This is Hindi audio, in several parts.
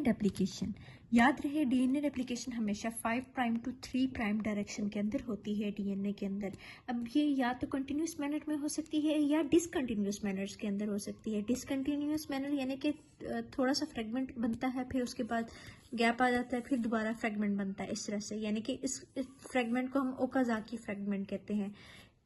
रेप्लिकेशन। याद रहे डीएनए रेप्लिकेशन हमेशा 5 प्राइम टू 3 प्राइम डायरेक्शन के अंदर होती है डीएनए के अंदर। अब ये या तो कंटिन्यूस मैनर में हो सकती है या डिसकंटिन्यूस मैनर्स के अंदर हो सकती है। डिसकंटिन्यूस मैनर यानी कि थोड़ा सा फ्रेगमेंट बनता है, फिर उसके बाद गैप आ जाता है, फिर दोबारा फ्रेगमेंट बनता है इस तरह से, यानी कि इस फ्रेगमेंट को हम ओकाजाकी फ्रेगमेंट कहते हैं,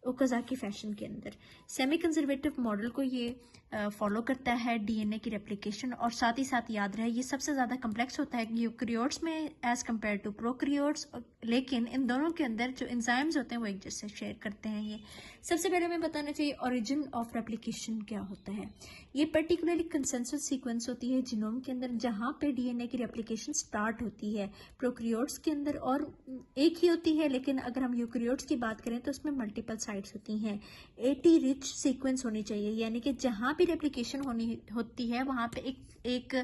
ओकाजाकी फैशन के अंदर। सेमी कंजर्वेटिव मॉडल को ये फॉलो करता है डीएनए की रेप्लिकेशन, और साथ ही साथ याद रहे ये सबसे ज़्यादा कम्प्लेक्स होता है यूकैरियोट्स में एज कम्पेयर टू प्रोकैरियोट्स, लेकिन इन दोनों के अंदर जो एंजाइम्स होते हैं वो एक जैसे शेयर करते हैं। ये सबसे पहले हमें बताना चाहिए ओरिजिन ऑफ रेप्लिकेशन क्या होता है। ये पर्टिकुलरली कंसेंसस सीक्वेंस होती है जीनोम के अंदर, जहाँ पे डीएनए की रेप्लिकेशन स्टार्ट होती है प्रोकैरियोट्स के अंदर, और एक ही होती है, लेकिन अगर हम यूकैरियोट्स की बात करें तो उसमें मल्टीपल साइट्स होती हैं। 80 रिच सीक्वेंस होनी चाहिए, यानी कि जहाँ भी रेप्लिकेशन होती है वहाँ पे एक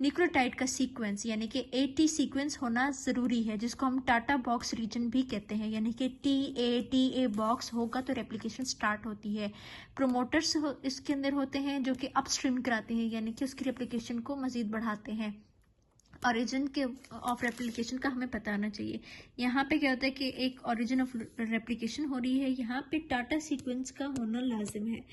न्यूक्लियोटाइड का सीक्वेंस यानी कि 80 सीक्वेंस होना ज़रूरी है, जिसको हम टाटा बॉक्स रीजन भी कहते हैं, यानी कि TA बॉक्स होगा तो रेप्लिकेशन स्टार्ट होती है। प्रोमोटर्स इसके अंदर होते हैं जो कि अपस्ट्रीम कराते हैं, यानी कि उसकी रेप्लिकेशन को मज़ीद बढ़ाते हैं। ओरिजिन के ऑफ रेप्लिकेशन का हमें पता होना चाहिए। यहाँ पे क्या होता है कि एक ओरिजिन ऑफ रेप्लिकेशन हो रही है, यहाँ पे टाटा सीक्वेंस का होना लाजिम है।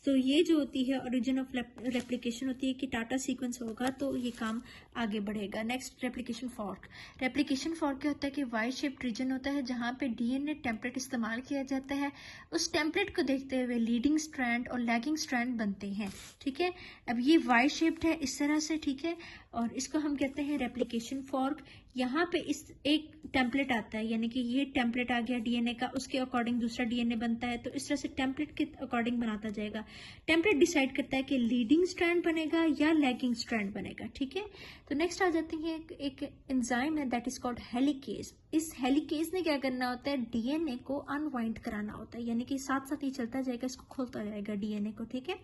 तो ये जो होती है ओरिजिन ऑफ रेप्लिकेशन होती है कि टाटा सीक्वेंस होगा तो ये काम आगे बढ़ेगा। Next replication fork. Replication fork क्या होता है कि वाई शेप्ड रीजन होता है जहाँ पे डीएनए टेम्पलेट इस्तेमाल किया जाता है। उस टेम्पलेट को देखते हुए लीडिंग स्ट्रैंड और लैगिंग स्ट्रैंड बनते हैं, ठीक है। अब ये वाई शेप्ड है इस तरह से, ठीक है, और इसको हम कहते हैं रेप्लिकेशन फॉर्क। यहाँ पे इस एक टेम्पलेट आता है, यानी कि ये टेम्पलेट आ गया डीएनए का, उसके अकॉर्डिंग दूसरा डीएनए बनता है, तो इस तरह से टेम्पलेट के अकॉर्डिंग बनाता जाएगा। टेम्पलेट डिसाइड करता है कि लीडिंग स्ट्रैंड बनेगा या लैगिंग स्ट्रैंड बनेगा, ठीक है। तो नेक्स्ट आ जाते हैं एक एंजाइम है दैट इज कॉल्ड हेलिकेज। इस हेलिकेज ने क्या करना होता है, डीएनए को अनवाइंड कराना होता है, यानी कि साथ साथ ही चलता जाएगा, इसको खोलता जाएगा डीएनए को, ठीक है।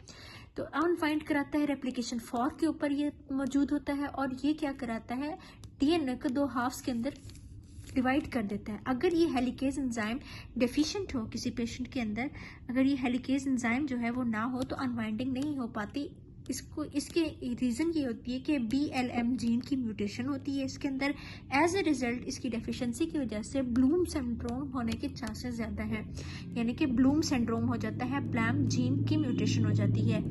तो अनवाइंड कराता है, रेप्लिकेशन फॉर्क के ऊपर ये मौजूद होता है, और ये क्या कराता है, डीएनए को 2 हाफ्स के अंदर डिवाइड कर देता है। अगर ये हेलिकेज एंजाइम डेफिशिएंट हो किसी पेशेंट के अंदर, अगर ये हेलिकेज एंजाइम जो है वो ना हो तो अनवाइंडिंग नहीं हो पाती। इसके रीज़न ये होती है कि BLM जीन की म्यूटेशन होती है इसके अंदर। एज ए रिजल्ट इसकी डेफिशिएंसी की वजह से ब्लूम सिंड्रोम होने के चांसेस ज़्यादा हैं, यानी कि ब्लूम सिंड्रोम हो जाता है, ब्लैम जीन की म्यूटेशन हो जाती है।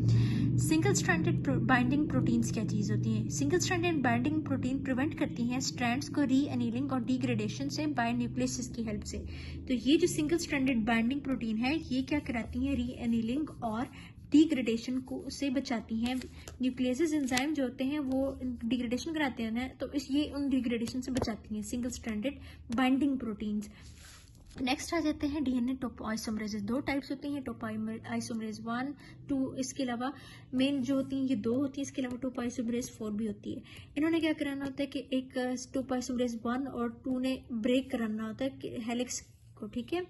सिंगल स्ट्रैंडेड बाइंडिंग प्रोटीन्स क्या चीज़ होती हैं? Single stranded binding protein prevent करती हैं स्ट्रैंड्स को रीएनीलिंग और डिग्रेडेशन से बाय न्यूक्लियस की हेल्प से। तो ये जो सिंगल स्ट्रैंडेड बाइंडिंग प्रोटीन है ये क्या कराती हैं, रीएनीलिंग और डिग्रेडेशन को से बचाती हैं। न्यूक्लियस एंजाइम जो होते हैं वो डिग्रेडेशन कराते हैं ना, तो ये उन डिग्रेडेशन से बचाती हैं single stranded binding proteins. Next आ जाते हैं डीएनए टोपोआइसोमरेज। 2 टाइप्स होती हैं, टोपोआइसोमरेज 1, 2, इसके अलावा मेन जो होती हैं ये 2 होती हैं, इसके अलावा टोपोआइसोमरेज 4 भी होती है। इन्होंने क्या कराना होता है कि एक टोपोआइसोमरेज 1 और 2 ने ब्रेक कराना होता है हेलिक्स को, ठीक है,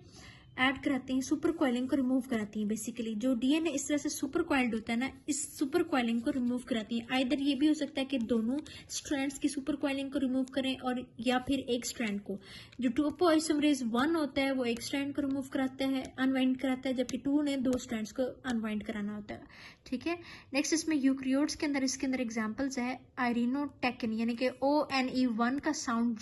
ऐड कराते हैं, सुपर कॉइलिंग को रिमूव कराती हैं। बेसिकली जो डीएनए इस तरह से सुपर कॉइल्ड होता है ना, इस सुपर कॉइलिंग को रिमूव कराती हैं। आइदर ये भी हो सकता है कि दोनों स्ट्रैंड्स की सुपर कॉइलिंग को रिमूव करें, और या फिर एक स्ट्रैंड को। जो टोपोआइसोमरेज 1 होता है वो एक स्ट्रैंड को रिमूव कराता है, अनवाइंड कराता है, जबकि 2 ने 2 स्ट्रैंड्स को अनवाइंड कराना होता है, ठीक है। नेक्स्ट इसमें यूकैरियोट्स के अंदर इसके अंदर एग्जाम्पल्स है आयरिनोटेकिन, यानी कि ONE1 का साउंड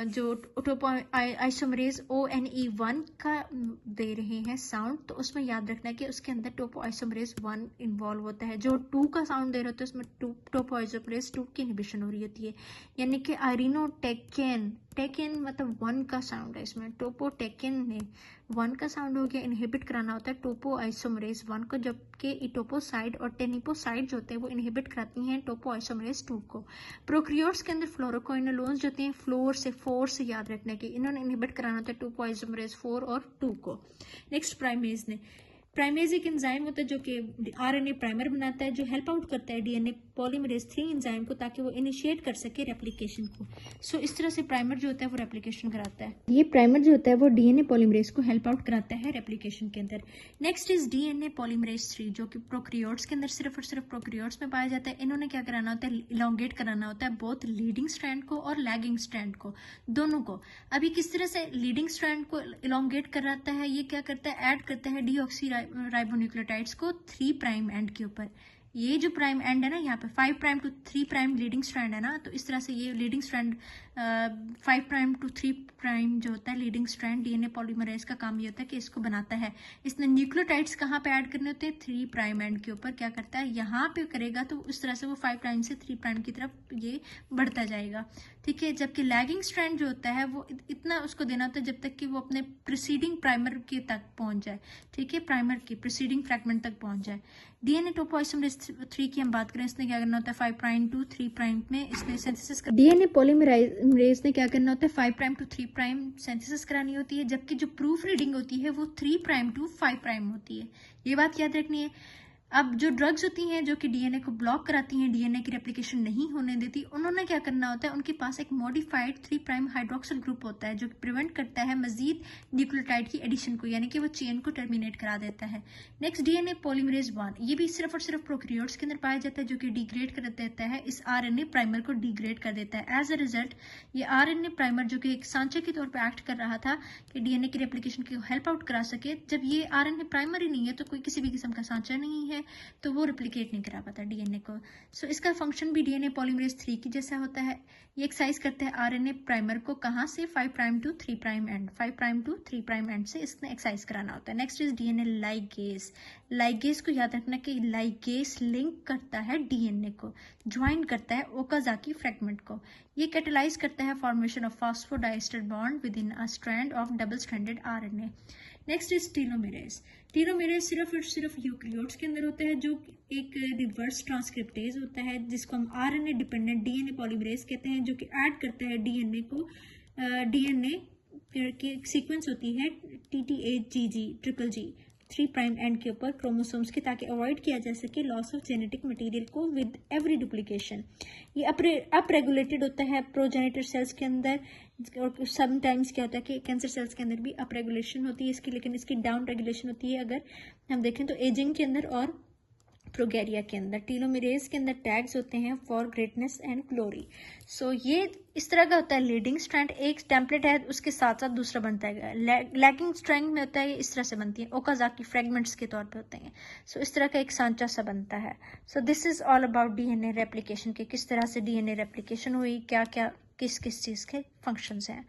जो टोपोआइसोमरेज ONE1 का दे रहे हैं साउंड, तो उसमें याद रखना है कि उसके अंदर टोपोआइसोमरेज 1 इन्वॉल्व होता है। जो 2 का साउंड दे रहे होते हैं उसमें टोपोआइसोमरेज 2 की इनहिबिशन हो रही होती है, यानी कि आयरिनोटेकिन, टेकिन मतलब 1 का साउंड है इसमें, टोपोटेकिन ने 1 का साउंड हो गया, इनहिबिट कराना होता है टोपोआइसोमरेज 1 को, जबकि इटोपोसाइड और टेनिपोसाइड जो होते हैं वो इनहिबिट कराती हैं टोपोआइसोमरेज 2 को। प्रोकैरियोट्स के अंदर फ्लोरोक्विनोलोन्स जो होते हैं फोर से याद रखने की, इन्होंने इनहिबिट कराना होता है टोपोआइसोमरेज 4 और 2 को। नेक्स्ट प्राइमेज ने, प्राइमेज एक एंजाइम होता है जो कि आरएनए प्राइमर बनाता है, जो हेल्प आउट करता है डीएनए पॉलीमरेज 3 एंजाइम को, ताकि वो इनिशिएट कर सके रेप्लिकेशन को। सो इस तरह से प्राइमर जो होता है वो रेप्लिकेशन कराता है। ये प्राइमर जो होता है वो डीएनए पॉलीमरेज को हेल्प आउट कराता है रेप्लिकेशन के अंदर। नेक्स्ट इज डीएनए पॉलीमरेज 3, जो कि प्रोकैरियोट्स के अंदर सिर्फ और सिर्फ प्रोकैरियोट्स में पाया जाता है। इन्होंने क्या कराना होता है, इलोंगेट कराना होता है बोथ लीडिंग स्ट्रैंड को और लैगिंग स्ट्रैंड को, दोनों को। अभी किस तरह से लीडिंग स्ट्रैंड को इलोंगेट कराता है, ये क्या करता है, ऐड करता है डीऑक्सी राइबोन्यूक्लियोटाइड्स को 3 प्राइम एंड के ऊपर। ये जो प्राइम एंड है ना यहाँ पे 5 prime to 3 prime leading strand है ना, तो इस तरह से ये leading strand 5 prime to 3 prime जो होता है लीडिंग स्ट्रैंड डीएनए पॉलीमरेज का काम ये होता है कि इसको बनाता है। इसने न्यूक्लियोटाइड्स कहाँ पे ऐड करने होते हैं, 3 प्राइम एंड के ऊपर क्या करता है, यहाँ पे करेगा तो इस तरह से वो 5 प्राइम से 3 प्राइम की तरफ ये बढ़ता जाएगा, ठीक है। जबकि लैगिंग स्ट्रैंड जो होता है वो इतना उसको देना होता है जब तक कि वो अपने प्रीसीडिंग प्राइमर के तक पहुंच जाए, ठीक है, प्राइमर की प्रीसीडिंग फ्रैगमेंट तक पहुंच जाए। डीएनए टोपोइसोमरेज 3 की हम बात करें, इसने क्या करना होता है 5 प्राइम टू 3 प्राइम में इसने सिंथेसिस कर, डीएनए पॉलीमरेज ने क्या करना होता है 5 प्राइम टू 3 प्राइम सिंथेसिस करानी होती है, जबकि जो प्रूफ रीडिंग होती है वो 3 प्राइम टू 5 प्राइम होती है। ये बात याद रखनी है। अब जो ड्रग्स होती हैं जो कि डीएनए को ब्लॉक कराती हैं, डीएनए की रेप्लिकेशन नहीं होने देती, उन्होंने क्या करना होता है, उनके पास एक मॉडिफाइड 3 प्राइम हाइड्रोक्सिल ग्रुप होता है जो कि प्रिवेंट करता है मजीद न्यूक्लियोटाइड की एडिशन को, यानी कि वो चेन को टर्मिनेट करा देता है। नेक्स्ट डीएनए पॉलीमरेज 1, ये भी सिर्फ और सिर्फ प्रोकैरियोट्स के अंदर पाया जाता है, जो कि डिग्रेड कर देता है इस आरएनए प्राइमर को, डिग्रेड कर देता है। एज अ रिजल्ट ये आरएनए प्राइमर जो कि एक सांचे के तौर पर एक्ट कर रहा था कि डीएनए की रेप्लिकेशन की हेल्प आउट करा सके, जब ये आरएनए प्राइमर ही नहीं है तो कोई किसी भी किस्म का सांचा नहीं है तो वो रिप्लिकेट नहीं करा पाता डीएनए को। सो इसका फंक्शन भी डीएनए पॉलीमरेज 3 की जैसा होता है। ये एक्साइज करते हैं आरएनए प्राइमर को, कहाँ से, 5 prime to 3 prime end, 5 prime to 3 prime end से इसने एक्साइज कराना होता है। Next is DNA ligase. Ligase को याद रखना कि लाइगेज लिंक करता है डीएनए को, ज्वाइन करता है ओकाजाकी फ्रैगमेंट को। ये कैटेलाइज करता है formation of phosphodiester bond within a strand of double stranded RNA. Next is telomerase. Telomerase सिर्फ और सिर्फ यूकेरियोट्स के अंदर होता है, जो एक रिवर्स ट्रांसक्रिप्टेज होता है जिसको हम आरएनए डिपेंडेंट डीएनए पॉलीमरेज कहते हैं, जो कि ऐड करता है डीएनए को, डीएनए की सीक्वेंस होती है TTAGG triple G 3 prime and के ऊपर क्रोमोसोम्स के, ताकि अवॉइड किया जा सके लॉस ऑफ जेनेटिक मटेरियल को विद एवरी डुप्लीकेशन। ये अप रेगुलेटेड होता है प्रोजेनिटर सेल्स के अंदर, और समटाइम्स क्या होता है कि कैंसर सेल्स के अंदर भी अप रेगुलेशन होती है इसकी, लेकिन इसकी डाउन रेगुलेशन होती है अगर हम देखें तो एजिंग के अंदर और प्रोगैरिया के अंदर। टीलोमेरेज के अंदर टैग्स होते हैं फॉर ग्रेटनेस एंड ग्लोरी। सो ये इस तरह का होता है लीडिंग स्ट्रैंड, एक टेम्पलेट है उसके साथ साथ दूसरा बनता है। लैगिंग स्ट्रैंड में होता है इस तरह से बनती है, ओकाजाकी फ्रैगमेंट्स के तौर पे होते हैं। सो इस तरह का एक सांचा सा बनता है। So this is all about DNA replication के, किस तरह से डीएनए रेप्लिकेशन हुई, क्या क्या किस किस चीज़ के फंक्शंस हैं।